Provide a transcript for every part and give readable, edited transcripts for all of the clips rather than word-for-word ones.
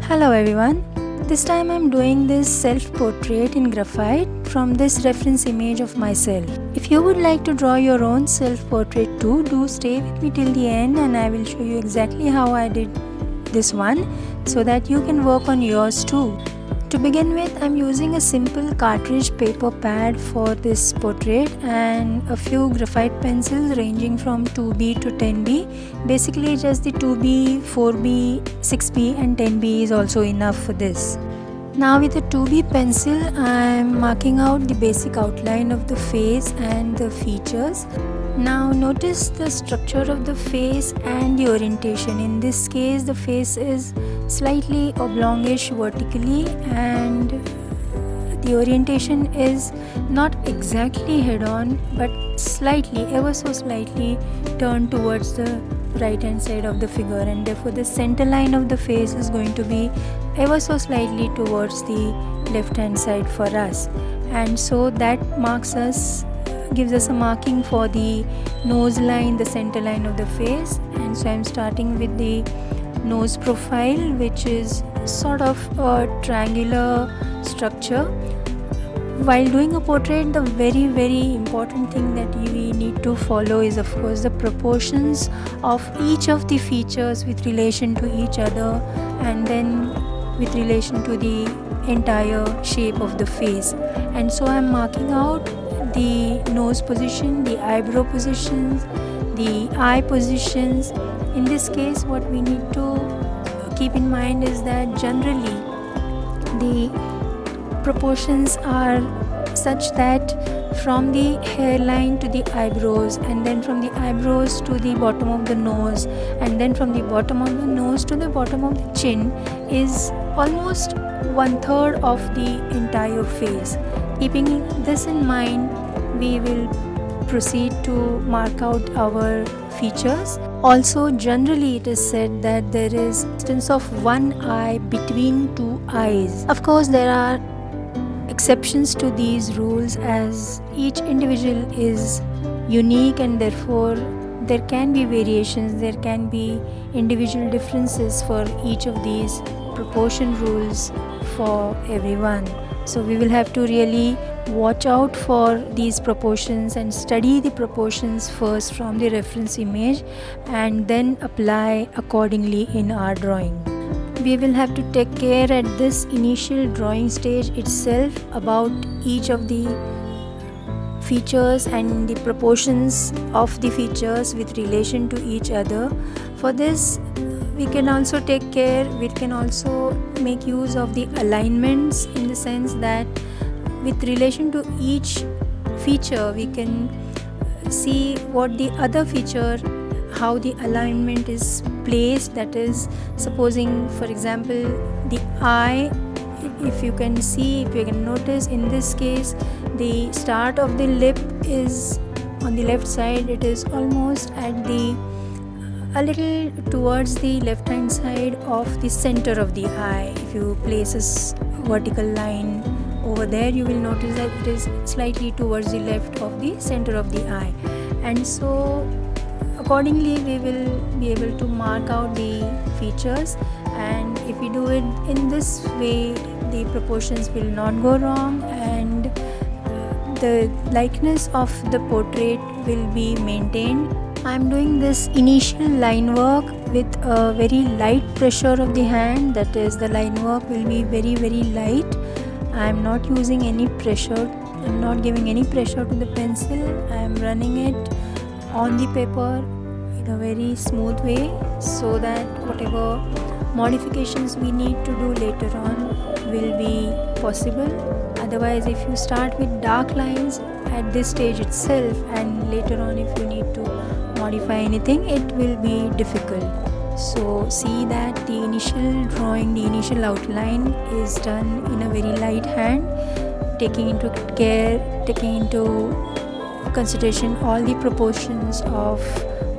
Hello everyone, this time I'm doing this self-portrait in graphite from this reference image of myself. If you would like to draw your own self-portrait too, do stay with me till the end and I will show you exactly how I did this one so that you can work on yours too. To begin with, I'm using a simple cartridge paper pad for this portrait and a few graphite pencils ranging from 2B to 10B. Basically just the 2B, 4B, 6B and 10B is also enough for this. Now with the 2B pencil, I'm marking out the basic outline of the face and the features. Now notice the structure of the face and the orientation. In this case, the face is slightly oblongish vertically and the orientation is not exactly head on but slightly, ever so slightly turned towards the right hand side of the figure, and therefore the center line of the face is going to be ever so slightly towards the left hand side for us, and so that gives us a marking for the nose line, the center line of the face. And so I'm starting with the nose profile, which is sort of a triangular structure. While doing a portrait, the very important thing that we need to follow is of course the proportions of each of the features with relation to each other and then with relation to the entire shape of the face. And so I'm marking out the nose position, the eyebrow positions, the eye positions. In this case, what we need to keep in mind is that generally the proportions are such that from the hairline to the eyebrows, and then from the eyebrows to the bottom of the nose, and then from the bottom of the nose to the bottom of the chin is almost 1/3 of the entire face. Keeping this in mind, we will proceed to mark out our features. Also, generally it is said that there is distance of one eye between two eyes. Of course, there are exceptions to these rules as each individual is unique and therefore there can be variations, there can be individual differences for each of these proportion rules for everyone. So we will have to really watch out for these proportions and study the proportions first from the reference image and then apply accordingly in our drawing. We will have to take care at this initial drawing stage itself about each of the features and the proportions of the features with relation to each other. For this, we can also make use of the alignments, in the sense that with relation to each feature we can see what the other feature, how the alignment is placed. That is, supposing for example the eye, if you can notice, in this case the start of the lip is on the left side, it is almost at a little towards the left hand side of the center of the eye. If you place a vertical line over there, you will notice that it is slightly towards the left of the center of the eye, and so accordingly we will be able to mark out the features. And if we do it in this way, the proportions will not go wrong and the likeness of the portrait will be maintained. I am doing this initial line work with a very light pressure of the hand, that is, the line work will be very light. I am not using any pressure, I am not giving any pressure to the pencil. I am running it on the paper in a very smooth way so that whatever modifications we need to do later on will be possible. Otherwise, if you start with dark lines at this stage itself and later on if you need to modify anything, it will be difficult. So see that the initial drawing, the initial outline is done in a very light hand, taking into consideration all the proportions of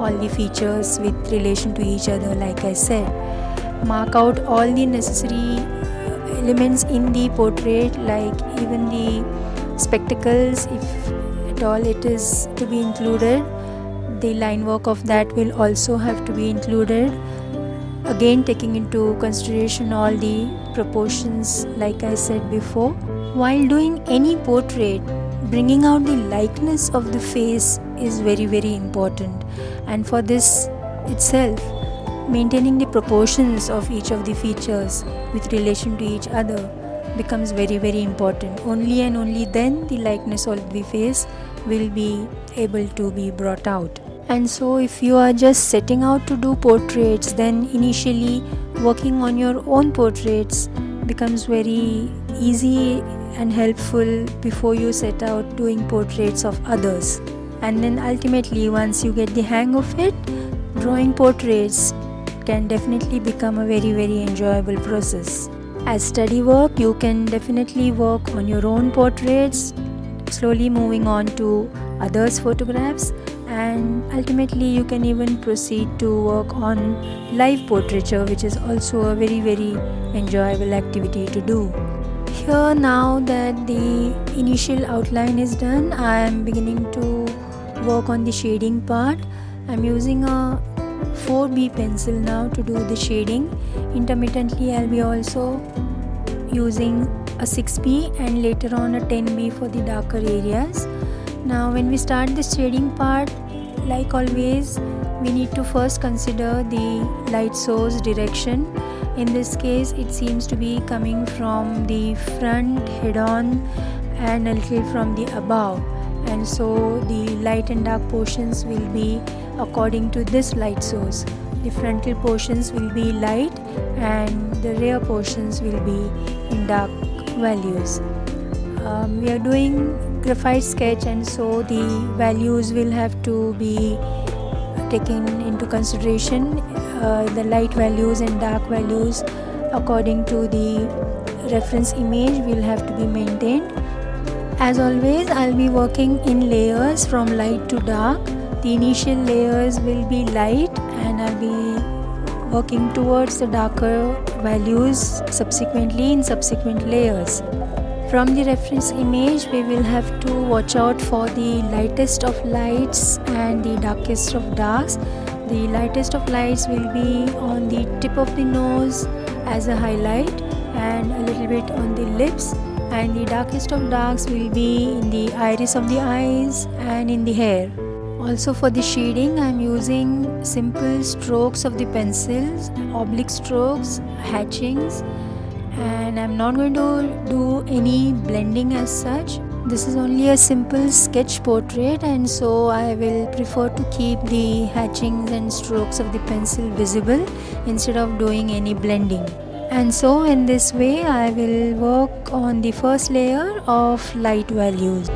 all the features with relation to each other. Like I said, mark out all the necessary elements in the portrait, like even the spectacles, if at all it is to be included. The line work of that will also have to be included. again taking into consideration all the proportions like I said before. While doing any portrait, bringing out the likeness of the face is very important, and for this itself, maintaining the proportions of each of the features with relation to each other becomes very important. Only and only then the likeness of the face will be able to be brought out. And so if you are just setting out to do portraits, then initially working on your own portraits becomes very easy and helpful before you set out doing portraits of others. And then ultimately, once you get the hang of it, drawing portraits can definitely become a very enjoyable process. As study work, you can definitely work on your own portraits, slowly moving on to others' photographs, and ultimately you can even proceed to work on live portraiture, which is also a very enjoyable activity to do. Here, now that the initial outline is done, I am beginning to work on the shading part. I'm using a 4B pencil now to do the shading. Intermittently I'll be also using a 6B and later on a 10B for the darker areas. Now when we start the shading part, like always, we need to first consider the light source direction. In this case, it seems to be coming from the front, head on, and a little from the above, and so the light and dark portions will be according to this light source. The frontal portions will be light and the rear portions will be in dark values. We are doing graphite sketch, and so the values will have to be taken into consideration, the light values and dark values according to the reference image will have to be maintained. As always, I'll be working in layers from light to dark. The initial layers will be light and I'll be working towards the darker values subsequently in subsequent layers. From the reference image, we will have to watch out for the lightest of lights and the darkest of darks. The lightest of lights will be on the tip of the nose as a highlight and a little bit on the lips, and the darkest of darks will be in the iris of the eyes and in the hair. Also for the shading, I am using simple strokes of the pencils, oblique strokes, hatchings, and I'm not going to do any blending as such. This is only a simple sketch portrait, and so I will prefer to keep the hatchings and strokes of the pencil visible instead of doing any blending. And so in this way I will work on the first layer of light values.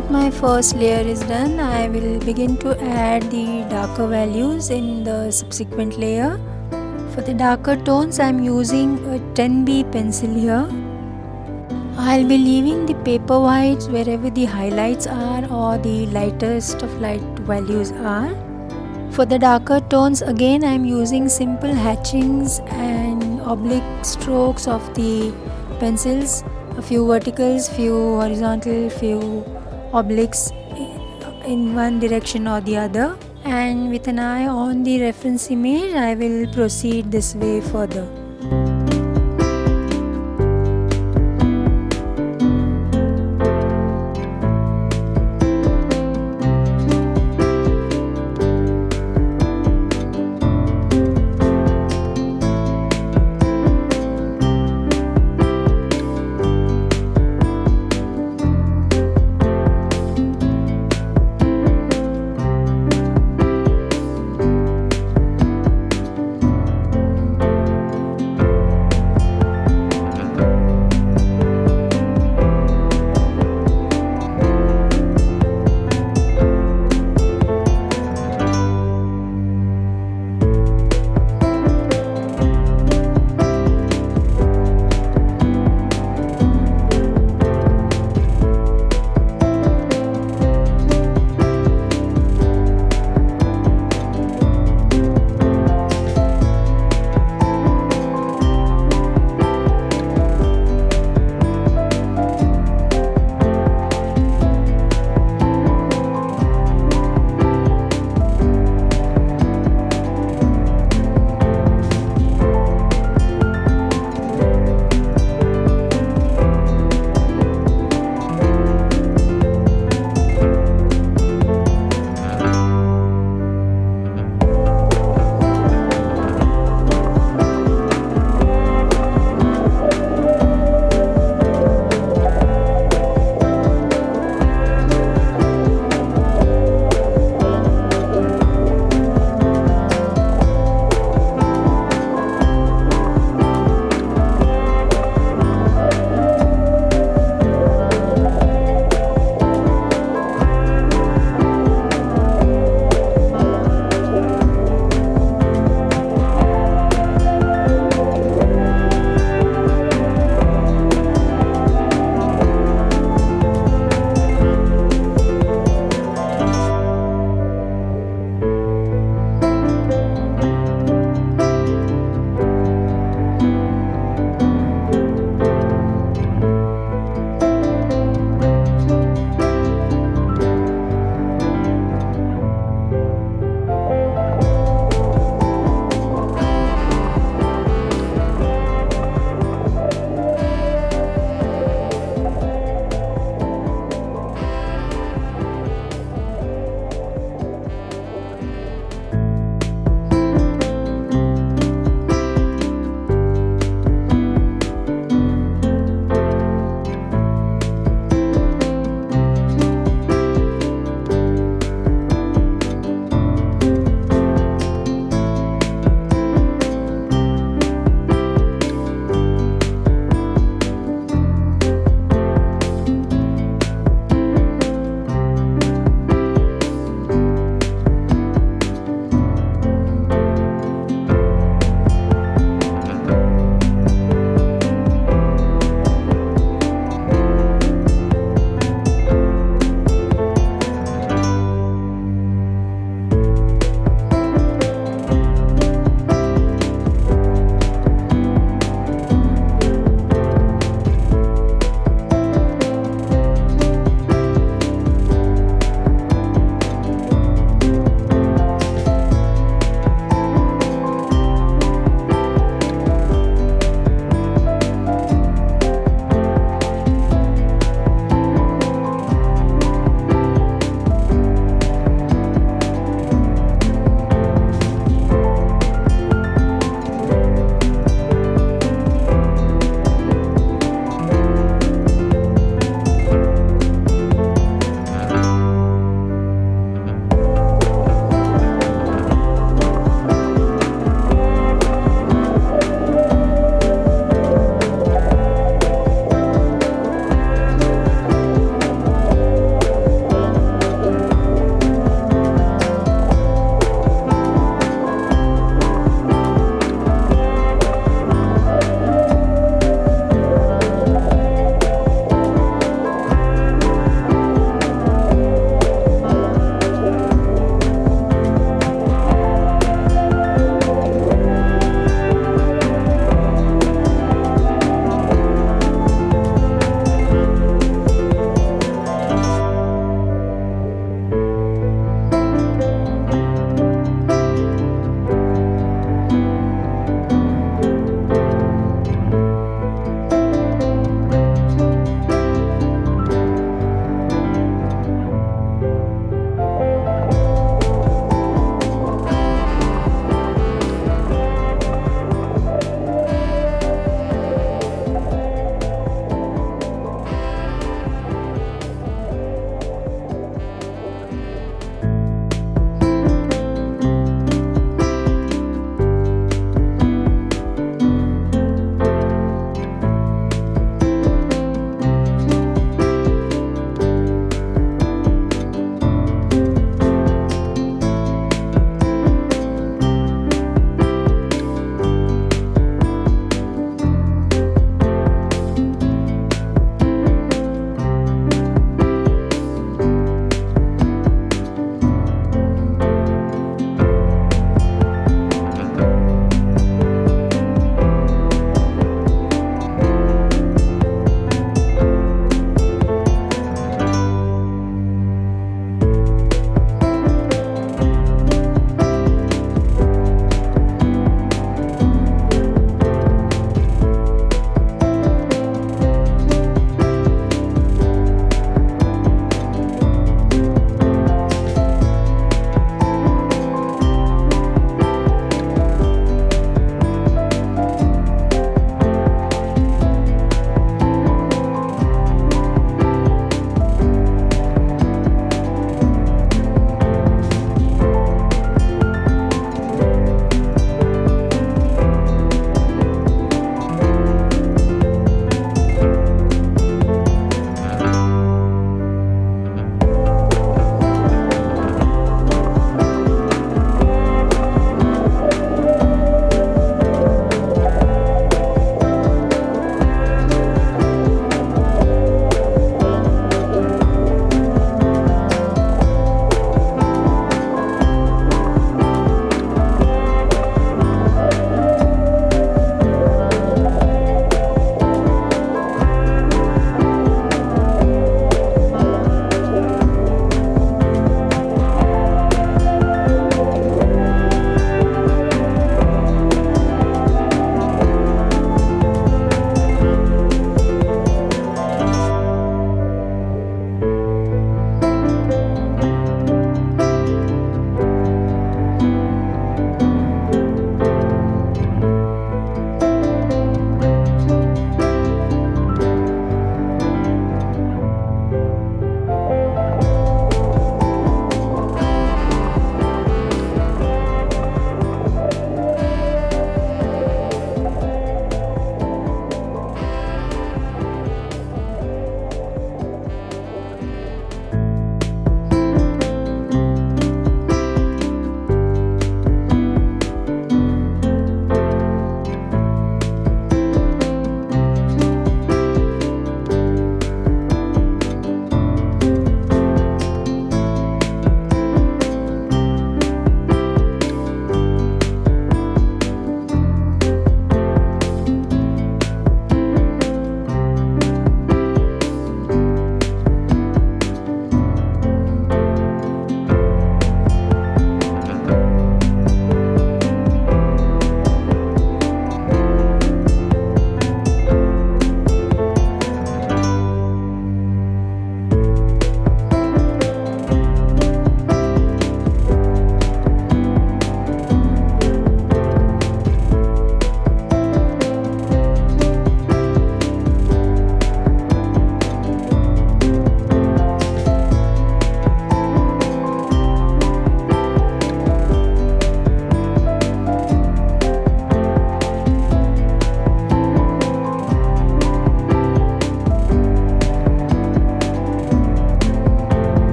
that my first layer is done, I will begin to add the darker values in the subsequent layer. For the darker tones, I am using a 10B pencil here. I'll be leaving the paper whites wherever the highlights are or the lightest of light values are. For the darker tones, again I am using simple hatchings and oblique strokes of the pencils, a few verticals, few horizontal, few obliques in one direction or the other, and with an eye on the reference image I will proceed this way further.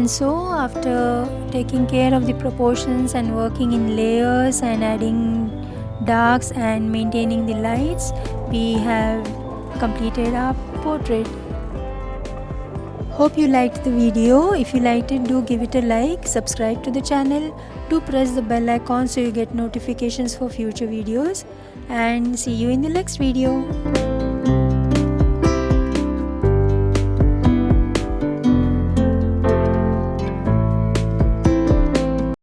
And so after taking care of the proportions and working in layers and adding darks and maintaining the lights, we have completed our portrait. Hope you liked the video. If you liked it, do give it a like, subscribe to the channel, do press the bell icon so you get notifications for future videos, and see you in the next video.